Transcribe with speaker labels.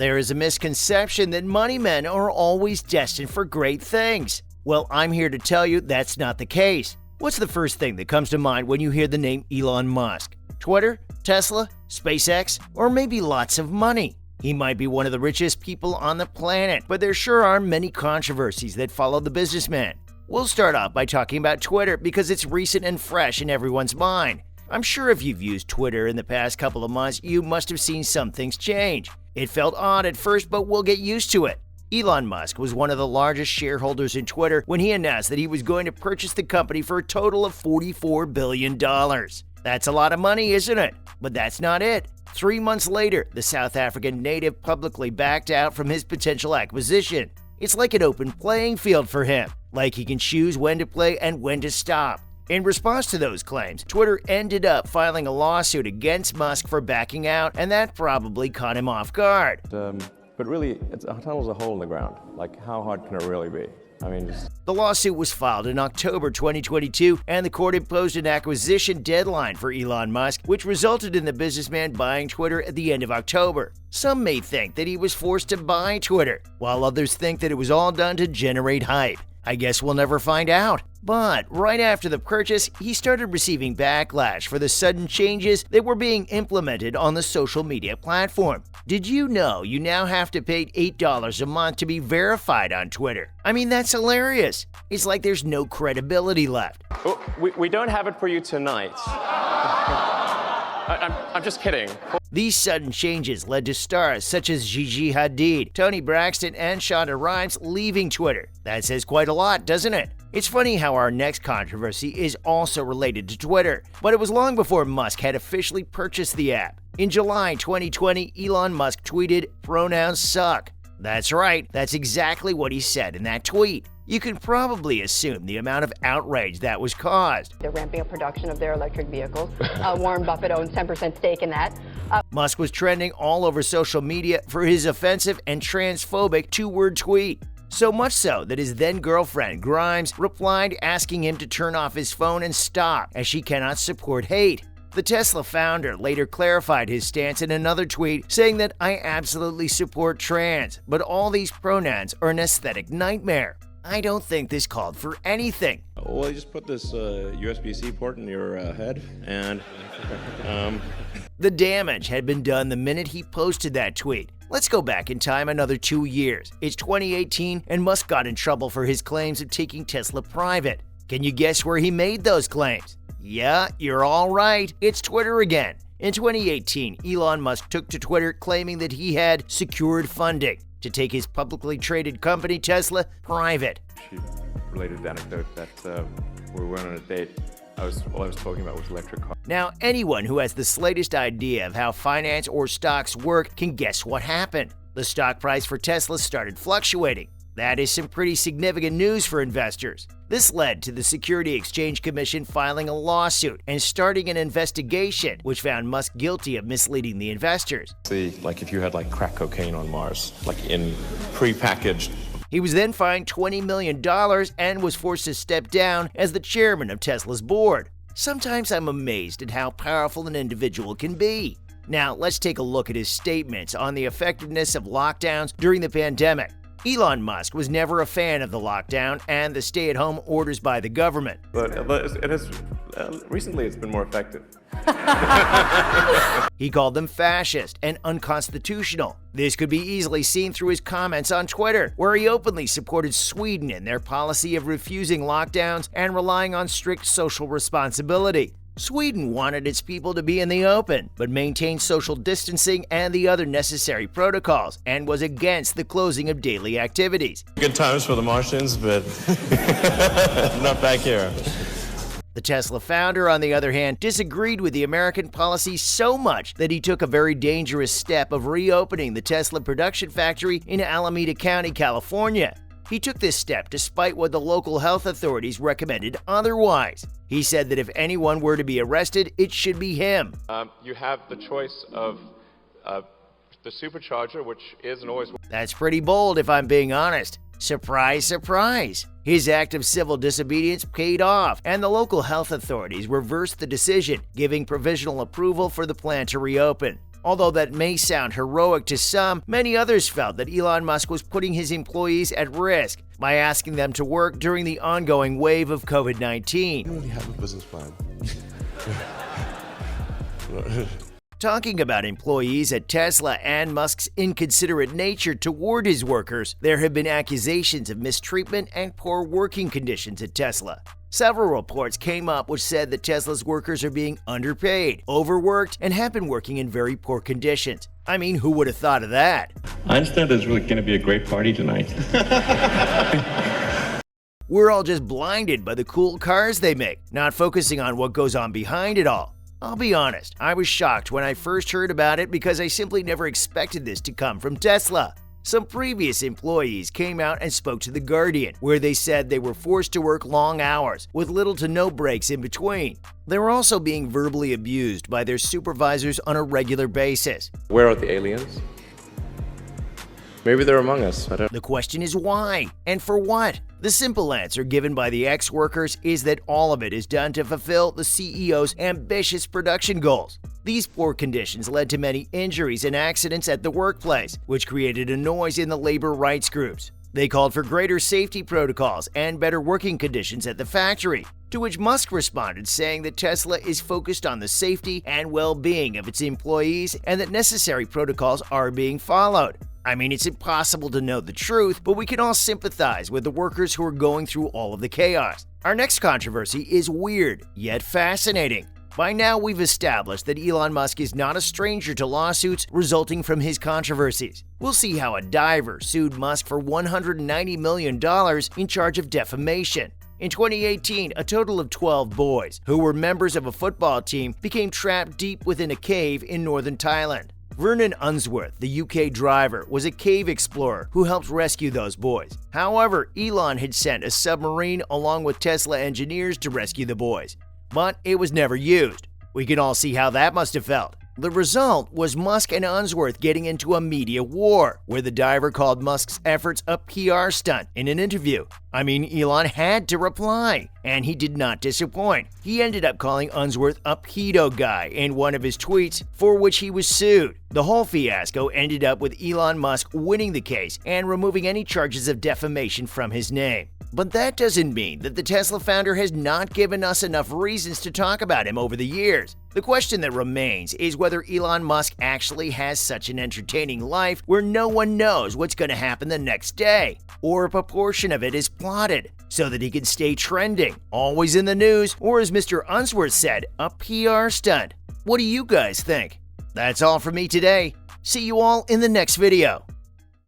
Speaker 1: There is a misconception that money men are always destined for great things. Well, I'm here to tell you that's not the case. What's the first thing that comes to mind when you hear the name Elon Musk? Twitter, Tesla, SpaceX, or maybe lots of money? He might be one of the richest people on the planet, but there sure are many controversies that follow the businessman. We'll start off by talking about Twitter because it's recent and fresh in everyone's mind. I'm sure if you've used Twitter in the past couple of months, you must have seen some things change. It felt odd at first, but we'll get used to it. Elon Musk was one of the largest shareholders in Twitter when he announced that he was going to purchase the company for a total of $44 billion. That's a lot of money, isn't it? But that's not it. 3 months later, the South African native publicly backed out from his potential acquisition. It's like an open playing field for him, like he can choose when to play and when to stop. In response to those claims, Twitter ended up filing a lawsuit against Musk for backing out, and that probably caught him off guard.
Speaker 2: But really, a tunnel's a hole in the ground. Like, how hard can it really be?
Speaker 1: The lawsuit was filed in October 2022, and the court imposed an acquisition deadline for Elon Musk, which resulted in the businessman buying Twitter at the end of October. Some may think that he was forced to buy Twitter, while others think that it was all done to generate hype. I guess we'll never find out. But right after the purchase, he started receiving backlash for the sudden changes that were being implemented on the social media platform. Did you know you now have to pay $8 a month to be verified on Twitter? I mean, that's hilarious. It's like there's no credibility left.
Speaker 2: Oh, we don't have it for you tonight. I'm just kidding.
Speaker 1: These sudden changes led to stars such as Gigi Hadid, Toni Braxton, and Shonda Rhimes leaving Twitter. That says quite a lot, doesn't it? It's funny how our next controversy is also related to Twitter, but it was long before Musk had officially purchased the app. In July 2020, Elon Musk tweeted, "Pronouns suck." That's right, that's exactly what he said in that tweet. You can probably assume the amount of outrage that was caused.
Speaker 3: They're ramping up production of their electric vehicles. Warren Buffett owns 10% stake in that.
Speaker 1: Musk was trending all over social media for his offensive and transphobic two-word tweet. So much so that his then-girlfriend, Grimes, replied asking him to turn off his phone and stop, as she cannot support hate. The Tesla founder later clarified his stance in another tweet, saying that I absolutely support trans, but all these pronouns are an aesthetic nightmare. I don't think this called for anything.
Speaker 4: Well, you just put this USB-C port in your head, and
Speaker 1: The damage had been done the minute he posted that tweet. Let's go back in time another 2 years. It's 2018, and Musk got in trouble for his claims of taking Tesla private. Can you guess where he made those claims? Yeah, you're all right. It's Twitter again. In 2018, Elon Musk took to Twitter claiming that he had secured funding to take his publicly traded company, Tesla, private.
Speaker 2: She related the anecdote that we went on a date. All I was talking about was electric cars.
Speaker 1: Now, anyone who has the slightest idea of how finance or stocks work can guess what happened. The stock price for Tesla started fluctuating. That is some pretty significant news for investors. This led to the Securities Exchange Commission filing a lawsuit and starting an investigation, which found Musk guilty of misleading the investors.
Speaker 2: See, like if you had like crack cocaine on Mars, like in pre-packaged.
Speaker 1: He was then fined $20 million and was forced to step down as the chairman of Tesla's board. Sometimes I'm amazed at how powerful an individual can be. Now, let's take a look at his statements on the effectiveness of lockdowns during the pandemic. Elon Musk was never a fan of the lockdown and the stay-at-home orders by the government.
Speaker 2: But it has recently it's been more effective.
Speaker 1: He called them fascist and unconstitutional. This could be easily seen through his comments on Twitter, where he openly supported Sweden in their policy of refusing lockdowns and relying on strict social responsibility. Sweden wanted its people to be in the open, but maintained social distancing and the other necessary protocols, and was against the closing of daily activities.
Speaker 4: good times for the Martians, but not back here.
Speaker 1: The Tesla founder, on the other hand, disagreed with the American policy so much that he took a very dangerous step of reopening the Tesla production factory in Alameda County, California. He took this step despite what the local health authorities recommended otherwise. He said that if anyone were to be arrested, it should be him.
Speaker 2: You have the choice of the supercharger, which is and always.
Speaker 1: That's pretty bold if I'm being honest. Surprise, surprise. His act of civil disobedience paid off, and the local health authorities reversed the decision, giving provisional approval for the plant to reopen. Although that may sound heroic to some, many others felt that Elon Musk was putting his employees at risk by asking them to work during the ongoing wave of COVID-19.
Speaker 4: I don't really have a business plan.
Speaker 1: Talking about employees at Tesla and Musk's inconsiderate nature toward his workers, there have been accusations of mistreatment and poor working conditions at Tesla. Several reports came up which said that Tesla's workers are being underpaid, overworked, and have been working in very poor conditions. I mean, who would have thought of that?
Speaker 5: I understand there's really going to be a great party tonight.
Speaker 1: We're all just blinded by the cool cars they make, not focusing on what goes on behind it all. I'll be honest, I was shocked when I first heard about it because I simply never expected this to come from Tesla. Some previous employees came out and spoke to The Guardian, where they said they were forced to work long hours, with little to no breaks in between. They were also being verbally abused by their supervisors on a regular basis.
Speaker 2: Where are the aliens? Maybe they're among us. I don't.
Speaker 1: The question is why, and for what? The simple answer given by the ex-workers is that all of it is done to fulfill the CEO's ambitious production goals. These poor conditions led to many injuries and accidents at the workplace, which created a noise in the labor rights groups. They called for greater safety protocols and better working conditions at the factory, to which Musk responded saying that Tesla is focused on the safety and well-being of its employees and that necessary protocols are being followed. I mean, it's impossible to know the truth, but we can all sympathize with the workers who are going through all of the chaos. Our next controversy is weird, yet fascinating. By now, we've established that Elon Musk is not a stranger to lawsuits resulting from his controversies. We'll see how a diver sued Musk for $190 million in charge of defamation. In 2018, a total of 12 boys, who were members of a football team, became trapped deep within a cave in northern Thailand. Vernon Unsworth, the UK driver, was a cave explorer who helped rescue those boys. However, Elon had sent a submarine along with Tesla engineers to rescue the boys, but it was never used. We can all see how that must have felt. The result was Musk and Unsworth getting into a media war, where the diver called Musk's efforts a PR stunt in an interview. I mean, Elon had to reply, and he did not disappoint. He ended up calling Unsworth a pedo guy in one of his tweets, for which he was sued. The whole fiasco ended up with Elon Musk winning the case and removing any charges of defamation from his name. But that doesn't mean that the Tesla founder has not given us enough reasons to talk about him over the years. The question that remains is whether Elon Musk actually has such an entertaining life where no one knows what's going to happen the next day, or a proportion of it is plotted so that he can stay trending, always in the news, or as Mr. Unsworth said, a PR stunt. What do you guys think? That's all from me today. See you all in the next video.